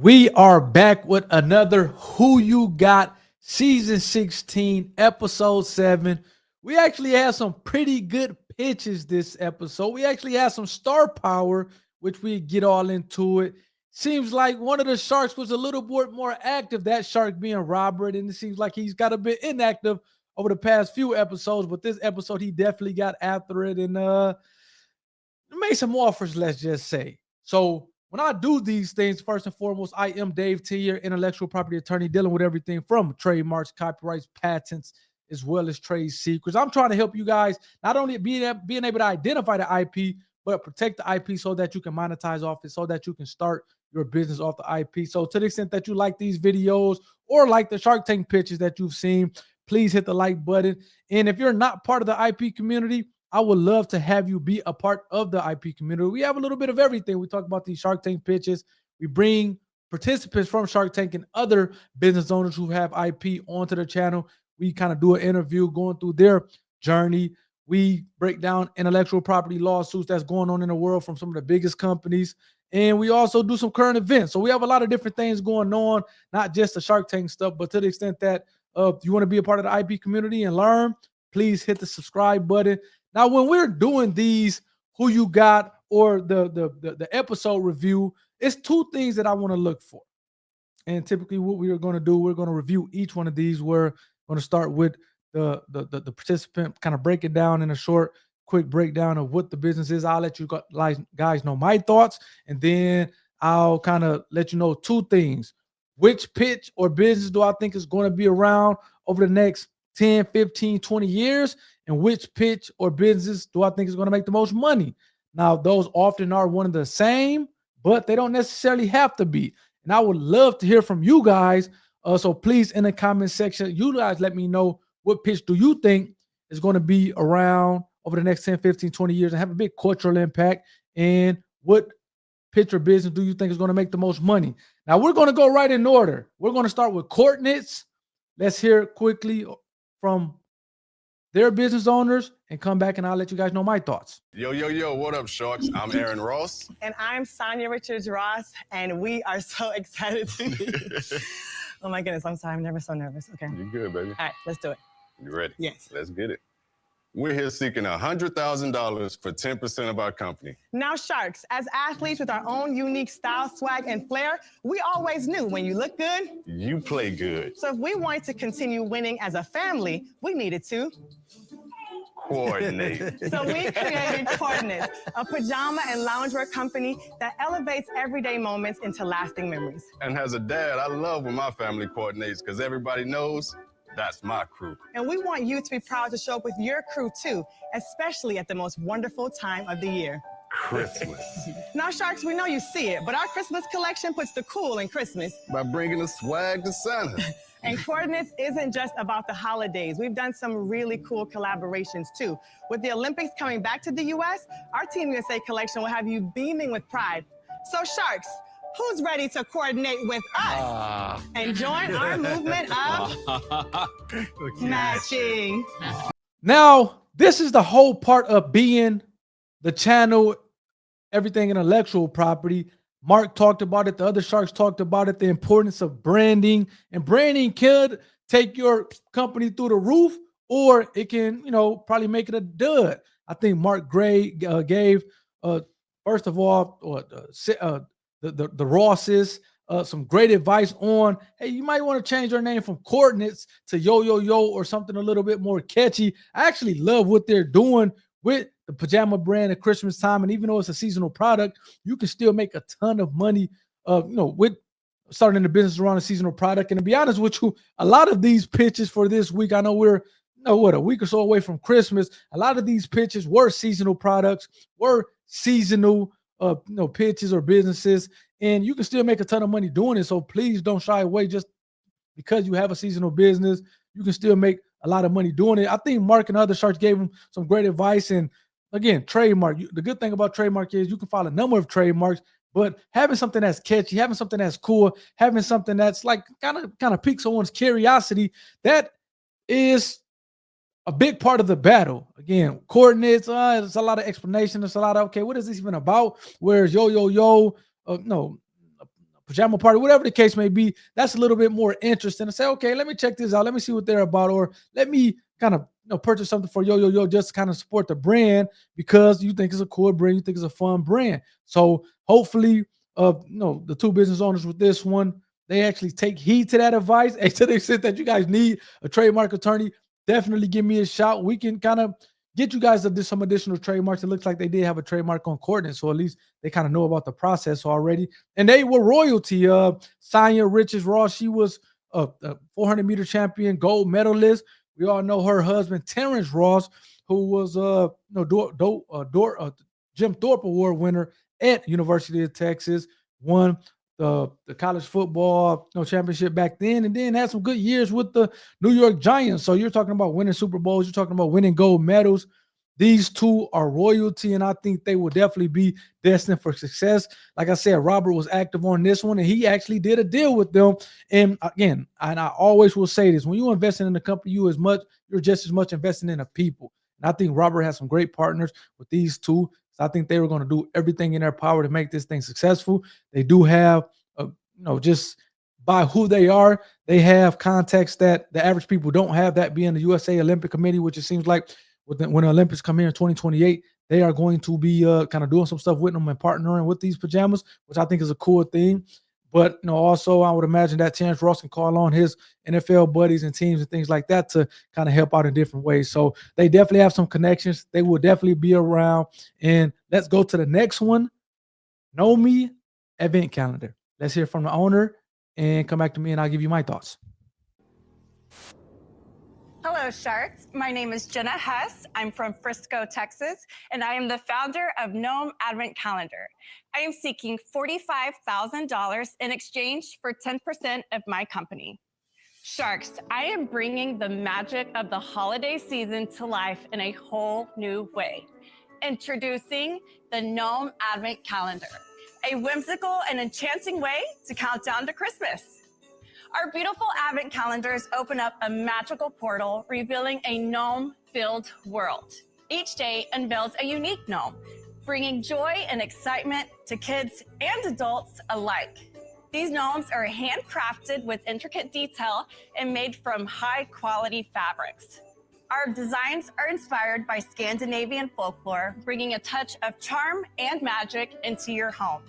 We are back with another Who You Got season 16, episode 7. We actually had some pretty good pitches this episode. We actually had some star power, which we get all into it. Seems like one of the sharks was a little bit more active, that shark being Robert, and it seems like he's got a bit inactive over the past few episodes, but this episode he definitely got after it and made some offers, let's just say. So when I do these things, first and foremost, I am Dave Tier, intellectual property attorney, dealing with everything from trademarks, copyrights, patents, as well as trade secrets. I'm trying to help you guys not only being able to identify the IP, but protect the IP so that you can monetize off it, so that you can start your business off the IP. So to the extent that you like these videos or like the Shark Tank pitches that you've seen, please hit the like button. And if you're not part of the IP community, I would love to have you be a part of the IP community. We have a little bit of everything. We talk about these Shark Tank pitches. We bring participants from Shark Tank and other business owners who have IP onto the channel. We kind of do an interview going through their journey. We break down intellectual property lawsuits that's going on in the world from some of the biggest companies. And we also do some current events. So we have a lot of different things going on, not just the Shark Tank stuff, but to the extent that you want to be a part of the IP community and learn, please hit the subscribe button. Now, when we're doing these Who You Got or the episode review, it's two things that I want to look for. And typically what we are going to do, we're going to review each one of these. We're going to start with the participant, kind of break it down in a short, quick breakdown of what the business is. I'll let you guys know my thoughts, and then I'll kind of let you know two things. Which pitch or business do I think is going to be around over the next 10, 15, 20 years? And which pitch or business do I think is going to make the most money? Now, those often are one of the same, but they don't necessarily have to be. And I would love to hear from you guys. So please, in the comment section, you guys let me know what pitch do you think is going to be around over the next 10, 15, 20 years and have a big cultural impact? And what pitch or business do you think is going to make the most money? Now, we're going to go right in order. We're going to start with Coordinates. Let's hear quickly from their business owners and come back and I'll let you guys know my thoughts. Yo, what up, Sharks? I'm Aaron Ross. And I'm Sonia Richards Ross, and we are so excited to be here. Oh my goodness, I'm sorry, I'm never so nervous. Okay. You good, baby? All right, let's do it. You ready? Yes. Let's get it. We're here seeking $100,000 for 10% of our company. Now, Sharks, as athletes with our own unique style, swag, and flair, we always knew when you look good, You play good. so if we wanted to continue winning as a family, we needed to. Coordinate. So we created Coordinates, a pajama and loungewear company that elevates everyday moments into lasting memories. And as a dad, I love when my family coordinates because everybody knows that's my crew. And we want you to be proud to show up with your crew too, especially at the most wonderful time of the year. Christmas. Now, Sharks, we know you see it, but our Christmas collection puts the cool in Christmas. By bringing the swag to Santa. And Coordinates isn't just about the holidays. We've done some really cool collaborations too. With the Olympics coming back to the U.S., our Team USA collection will have you beaming with pride. So, Sharks, who's ready to coordinate with us and join our movement of matching? Now, this is the whole part of being the channel, everything intellectual property. Mark talked about it. The other Sharks talked about it, the importance of branding. And branding could take your company through the roof, or it can, probably make it a dud. I think Mark Gray gave, first of all, the Rosses some great advice on, hey, you might want to change your name from Coordinates to Yo, or something a little bit more catchy. I actually love what they're doing with the pajama brand at Christmas time. And even though it's a seasonal product, you can still make a ton of money, with starting the business around a seasonal product. And to be honest with you, a lot of these pitches for this week, I know we're, a week or so away from Christmas. A lot of these pitches were seasonal products, were seasonal, pitches or businesses, and you can still make a ton of money doing it. So please don't shy away. Just because you have a seasonal business, you can still make a lot of money doing it. I think Mark and other Sharks gave him some great advice. And again, trademark. The good thing about trademark is you can file a number of trademarks, but having something that's catchy, having something that's cool, having something that's like kind of piques someone's curiosity, that is a big part of the battle. Again, Coordinates, it's a lot of explanation. It's a lot of, okay, what is this even about? Whereas Yo, pajama party, whatever the case may be, that's a little bit more interesting to say, okay, let me check this out. Let me see what they're about. Or let me kind of purchase something for Yo just to kind of support the brand because you think it's a cool brand, you think it's a fun brand. So hopefully, the two business owners with this one, they actually take heed to that advice. And to the extent that you guys need a trademark attorney, definitely give me a shout. We can kind of get you guys some additional trademarks. It looks like they did have a trademark on Courtney, so at least they kind of know about the process already. And they were royalty. Sanya Riches-Ross, she was a 400-meter champion, gold medalist. We all know her husband, Terrence Ross, who was Jim Thorpe Award winner at University of Texas, won the college football championship back then, and then had some good years with the New York Giants. So you're talking about winning Super Bowls, you're talking about winning gold medals. These two are royalty, and I think they will definitely be destined for success. Like I said, Robert was active on this one, and he actually did a deal with them. And again, and I always will say this, when you're investing in the company, you're just as much investing in the people. And I think Robert has some great partners with these two. So I think they were going to do everything in their power to make this thing successful. They do have, just by who they are, they have contacts that the average people don't have, that being the USA Olympic Committee, which it seems like when the Olympics come here in 2028, they are going to be kind of doing some stuff with them and partnering with these pajamas, which I think is a cool thing. But also I would imagine that Terrence Ross can call on his NFL buddies and teams and things like that to kind of help out in different ways. So they definitely have some connections. They will definitely be around. And let's go to the next one. Nomi event calendar. Let's hear from the owner and come back to me and I'll give you my thoughts. Hello, Sharks. My name is Jenna Hess. I'm from Frisco, Texas, and I am the founder of Gnome Advent Calendar. I am seeking $45,000 in exchange for 10% of my company. Sharks, I am bringing the magic of the holiday season to life in a whole new way. Introducing the Gnome Advent Calendar, a whimsical and enchanting way to count down to Christmas. Our beautiful Advent calendars open up a magical portal, revealing a gnome-filled world. Each day unveils a unique gnome, bringing joy and excitement to kids and adults alike. These gnomes are handcrafted with intricate detail and made from high-quality fabrics. Our designs are inspired by Scandinavian folklore, bringing a touch of charm and magic into your home.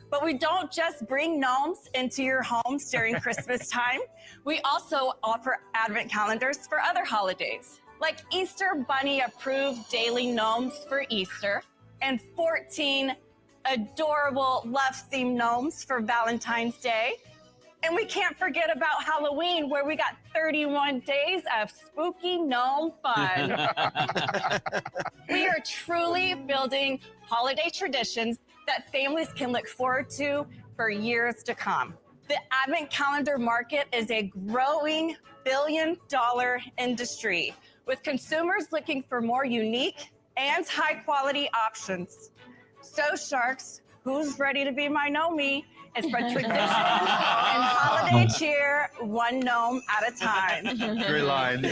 But we don't just bring gnomes into your homes during Christmas time. We also offer Advent calendars for other holidays, like Easter Bunny approved daily gnomes for Easter, and 14 adorable love-themed gnomes for Valentine's Day. And we can't forget about Halloween, where we got 31 days of spooky gnome fun. We are truly building holiday traditions that families can look forward to for years to come. The Advent calendar market is a growing billion-dollar industry, with consumers looking for more unique and high-quality options. So, Sharks, who's ready to be my Nomi? It's for tradition and holiday cheer, one gnome at a time. Great line.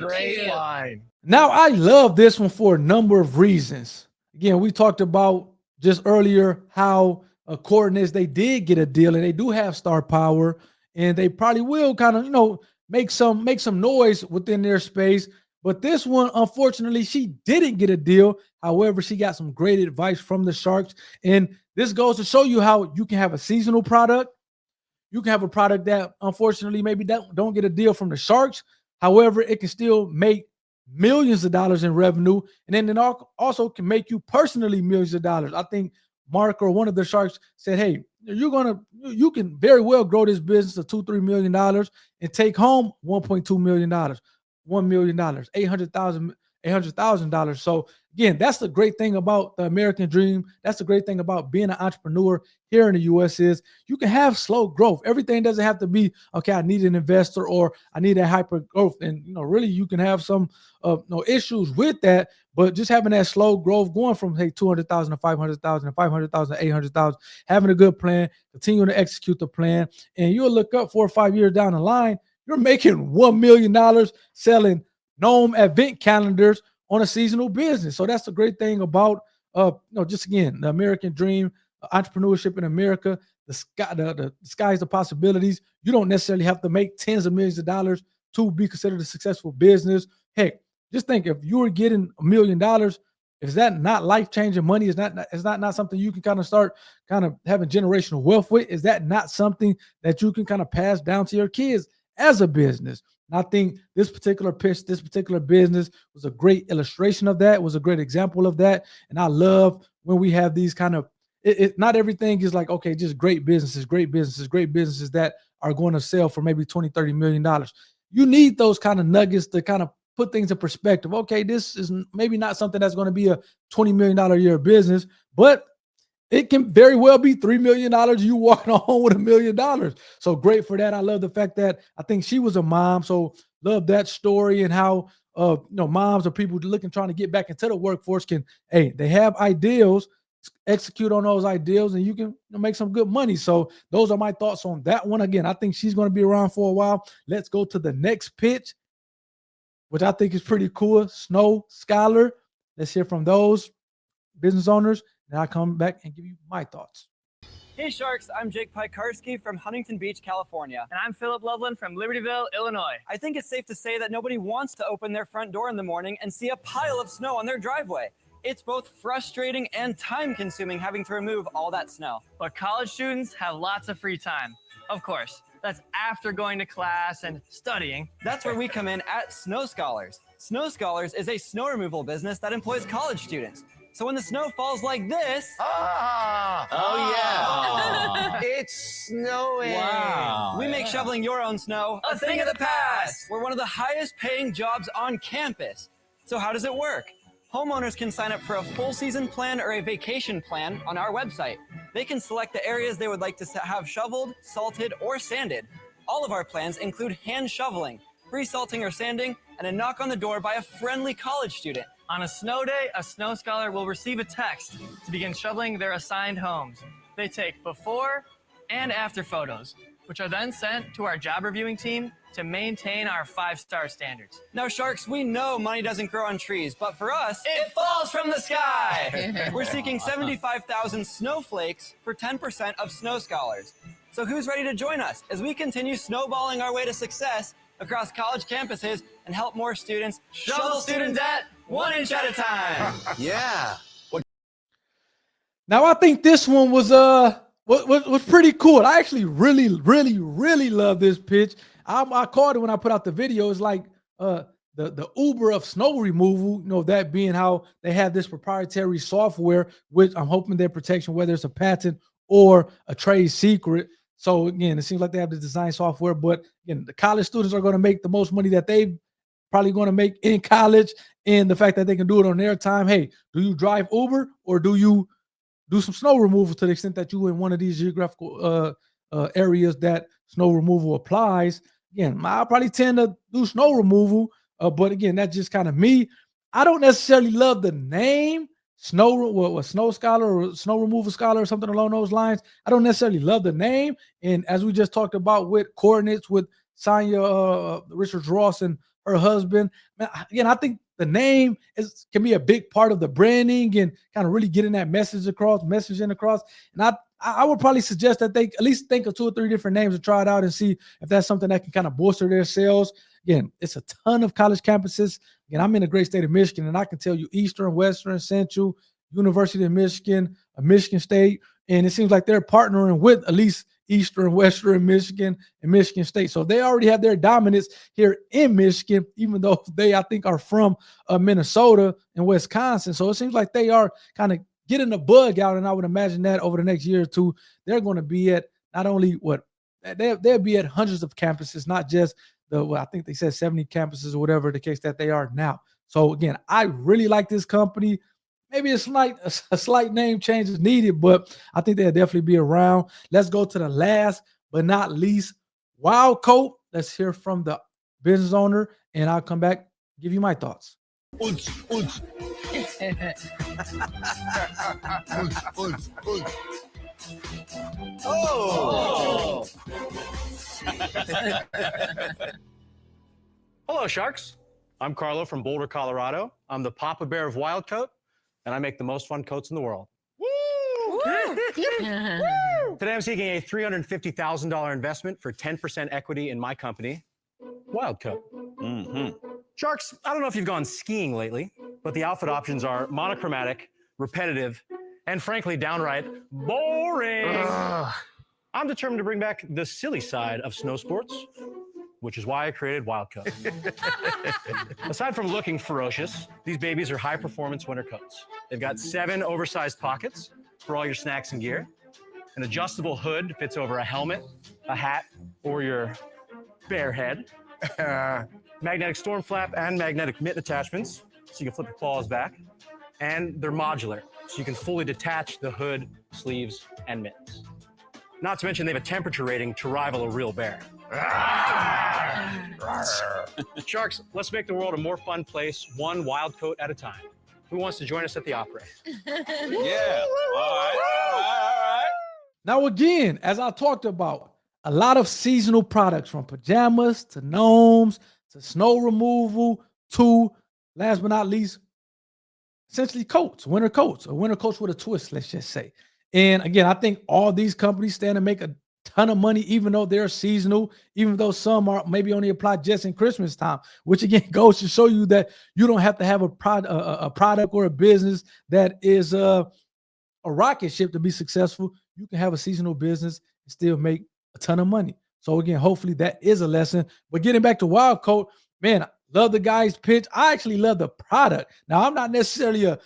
Great line. Now, I love this one for a number of reasons. Again, we talked about just earlier how Coordinates, they did get a deal and they do have star power and they probably will kind of, make some noise within their space. But this one, unfortunately, she didn't get a deal. However, she got some great advice from the Sharks. And this goes to show you how you can have a seasonal product. You can have a product that, unfortunately, maybe don't get a deal from the Sharks. However, it can still make millions of dollars in revenue. And then it also can make you personally millions of dollars. I think Mark or one of the Sharks said, hey, you can very well grow this business to $2-3 million and take home $1.2 million, $1 million, $800,000. So again, that's the great thing about the American dream. That's the great thing about being an entrepreneur here in the U.S. is you can have slow growth. Everything doesn't have to be, okay, I need an investor or I need a hyper growth. And, really you can have some issues with that, but just having that slow growth going from, hey, 200,000 to 500,000 and 500,000 to 800,000, having a good plan, continuing to execute the plan. And you'll look up 4 or 5 years down the line, you're making $1 million selling Gnome Advent calendars on a seasonal business. So that's the great thing about, just again, the American dream, entrepreneurship in America. the sky's the possibilities. You don't necessarily have to make tens of millions of dollars to be considered a successful business. Heck, just think if you were getting $1 million, is that not life-changing money? Is not something you can kind of start kind of having generational wealth with? Is that not something that you can kind of pass down to your kids as a business? And I think this particular pitch, this particular business was a great illustration of that, was a great example of that. And I love when we have these kind of, not everything is like, okay, just great businesses that are going to sell for maybe $20-30 million. You need those kind of nuggets to kind of put things in perspective. Okay, this is maybe not something that's going to be a $20 million a year business, but it can very well be $3 million. You walking home with $1 million. So great for that. I love the fact that I think she was a mom. So love that story and how moms or people trying to get back into the workforce they have ideals, execute on those ideals, and you can make some good money. So those are my thoughts on that one. Again, I think she's going to be around for a while. Let's go to the next pitch, which I think is pretty cool. Snow Scholar. Let's hear from those business owners, and I'll come back and give you my thoughts. Hey Sharks, I'm Jake Piekarski from Huntington Beach, California. And I'm Philip Loveland from Libertyville, Illinois. I think it's safe to say that nobody wants to open their front door in the morning and see a pile of snow on their driveway. It's both frustrating and time-consuming having to remove all that snow. But college students have lots of free time. Of course, that's after going to class and studying. That's where we come in at Snow Scholars. Snow Scholars is a snow removal business that employs college students. So when the snow falls like this... It's snowing. Wow. We make shoveling your own snow a thing of the past. We're one of the highest paying jobs on campus. So how does it work? Homeowners can sign up for a full season plan or a vacation plan on our website. They can select the areas they would like to have shoveled, salted, or sanded. All of our plans include hand shoveling, free salting or sanding, and a knock on the door by a friendly college student. On a snow day, a Snow Scholar will receive a text to begin shoveling their assigned homes. They take before and after photos, which are then sent to our job reviewing team to maintain our 5-star standards. Now, Sharks, we know money doesn't grow on trees, but for us, it falls from the sky. We're seeking 75,000 snowflakes for 10% of Snow Scholars. So who's ready to join us as we continue snowballing our way to success across college campuses and help more students shovel student debt 1 inch at a time? Yeah. Now, I think this one was pretty cool. I actually really love this pitch. I called it when I put out the video. It's like the Uber of snow removal, that being how they have this proprietary software, which I'm hoping their protection, whether it's a patent or a trade secret. So again, it seems like they have the design software, but again, the college students are going to make the most money that they probably going to make in college, and the fact that they can do it on their time. Hey, do you drive Uber or do you do some snow removal to the extent that you in one of these geographical areas that snow removal applies? Again, I'll probably tend to do snow removal, but again, that's just kind of me. I don't necessarily love the name Snow Scholar or Snow Removal Scholar or something along those lines. I don't necessarily love the name. And as we just talked about with coordinates with Sonya Richards Ross and her husband, again, I think the name can be a big part of the branding and kind of really getting that messaging across. And I would probably suggest that they at least think of 2 or 3 different names and try it out and see if that's something that can kind of bolster their sales. Again, it's a ton of college campuses. Again, I'm in the great state of Michigan, and I can tell you Eastern, Western, Central, University of Michigan, Michigan State, and it seems like they're partnering with at least Eastern, Western Michigan, and Michigan State. So they already have their dominance here in Michigan, even though they, I think, are from Minnesota and Wisconsin. So it seems like they are kind of getting the bug out, and I would imagine that over the next year or two, they're going to be at not only they'll be at hundreds of campuses, not just I think they said 70 campuses or whatever the case that they are now. So again, I really like this company. Maybe a slight name change is needed, but I think they'll definitely be around. Let's go to the last but not least, Wild Coat. Let's hear from the business owner, and I'll come back, give you my thoughts. Oh! Hello, Sharks. I'm Carlo from Boulder, Colorado. I'm the Papa Bear of Wild Coat, and I make the most fun coats in the world. Woo! Today I'm seeking a $350,000 investment for 10% equity in my company, Wildcoat. Sharks, I don't know if you've gone skiing lately, but the outfit options are monochromatic, repetitive, and frankly, downright boring. I'm determined to bring back the silly side of snow sports, which is why I created Wildcoat. Aside from looking ferocious, these babies are high-performance winter coats. They've got 7 oversized pockets for all your snacks and gear. An adjustable hood fits over a helmet, a hat, or your bare head. Magnetic storm flap and magnetic mitt attachments, so you can flip your claws back. And they're modular, so you can fully detach the hood, sleeves, and mittens. Not to mention they have a temperature rating to rival a real bear. Sharks, let's make the world a more fun place, one wild coat at a time. Who wants to join us at the opera? Yeah. All right. Now, again, as I talked about, a lot of seasonal products from pajamas to gnomes to snow removal to, last but not least, essentially coats, winter coats, or winter coats with a twist, let's just say. And again, I think all these companies stand to make a ton of money, even though they're seasonal, even though some are maybe only apply just in Christmas time, which again goes to show you that you don't have to have a product or a business that is a rocket ship to be successful. You can have a seasonal business and still make a ton of money. So again, hopefully that is a lesson. But getting back to Wildcoat, man, I love the guy's pitch. I actually love the product. Now, I'm not necessarily a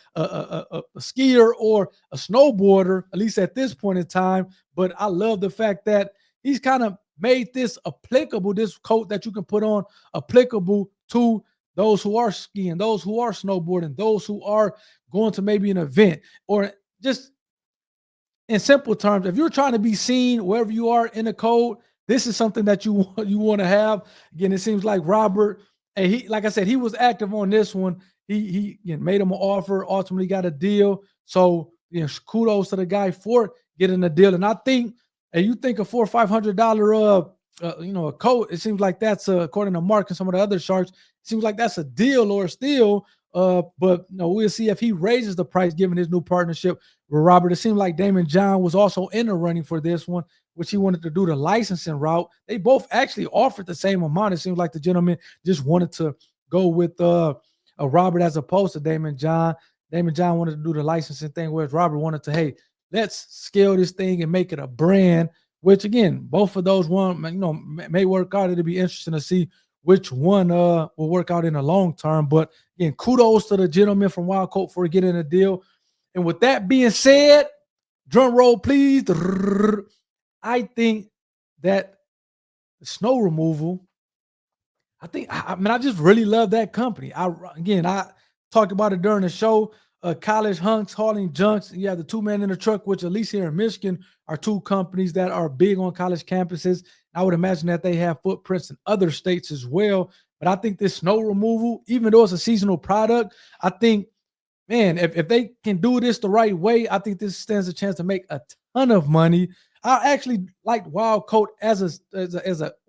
skier or a snowboarder, at least at this point in time, but I love the fact that he's kind of made this applicable, this coat that you can put on, applicable to those who are skiing, those who are snowboarding, those who are going to maybe an event, or just in simple terms, if you're trying to be seen wherever you are in the cold, this is something that you want to have. Again, it seems like Robert, and he, like I said, he was active on this one. He made him an offer, ultimately got a deal. So kudos to the guy for getting a deal. And I think, and you think a $400 or $500 a coat, it seems like that's according to Mark and some of the other sharks, it seems like that's a deal or a steal. But we'll see if he raises the price given his new partnership with Robert. It seemed like Daymond John was also in the running for this one, which he wanted to do the licensing route. They both actually offered the same amount. It seems like the gentleman just wanted to go with Robert as opposed to Daymond John. Daymond John wanted to do the licensing thing, whereas Robert wanted to, hey, let's scale this thing and make it a brand, which again, both of those may work out. It'll be interesting to see which one will work out in the long term. But again, kudos to the gentleman from Wildcoat for getting a deal. And with that being said, drum roll, please. I think that the snow removal, I just really love that company. I talked about it during the show. College Hunks, hauling junks. You have the 2 Men in the Truck, which at least here in Michigan are 2 companies that are big on college campuses. I would imagine that they have footprints in other states as well. But I think this snow removal, even though it's a seasonal product, I think, man, if they can do this the right way, I think this stands a chance to make a ton of money. I actually like Wildcoat as a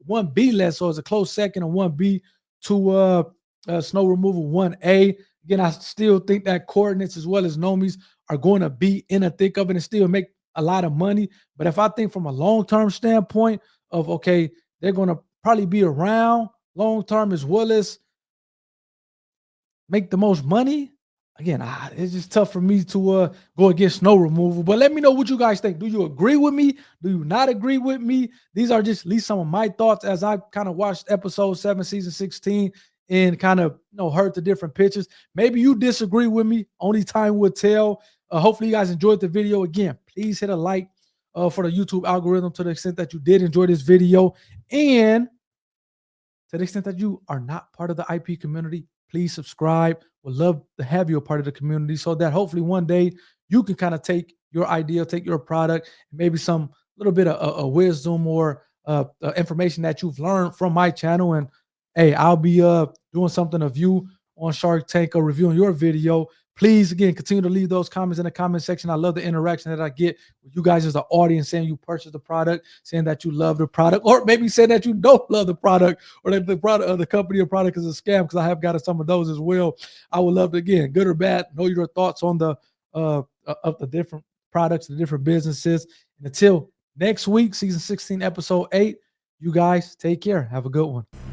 1B less, so as a close second, and 1B to snow removal 1A. Again, I still think that Coordinates as well as Nomis are going to be in the thick of it and still make a lot of money. But if I think from a long-term standpoint of, okay, they're going to probably be around long-term as well as make the most money, again, it's just tough for me to go against snow removal. But let me know what you guys think. Do you agree with me? Do you not agree with me? These are just at least some of my thoughts as I kind of watched episode 7, season 16, and kind of heard the different pitches. Maybe you disagree with me. Only time will tell. Hopefully you guys enjoyed the video. Again, please hit a like for the YouTube algorithm to the extent that you did enjoy this video. And to the extent that you are not part of the IP community, please subscribe. Would love to have you a part of the community so that hopefully one day you can kind of take your idea, take your product, and maybe some little bit of wisdom or information that you've learned from my channel. And hey, I'll be doing something of you on Shark Tank or reviewing your video. Please, again, continue to leave those comments in the comment section. I love the interaction that I get with you guys as the audience, saying you purchased the product, saying that you love the product, or maybe saying that you don't love the product, or that the product or the company or product is a scam, because I have got some of those as well. I would love to, again, good or bad, know your thoughts on the of the different products, the different businesses. And until next week, season 16, episode 8, you guys take care. Have a good one.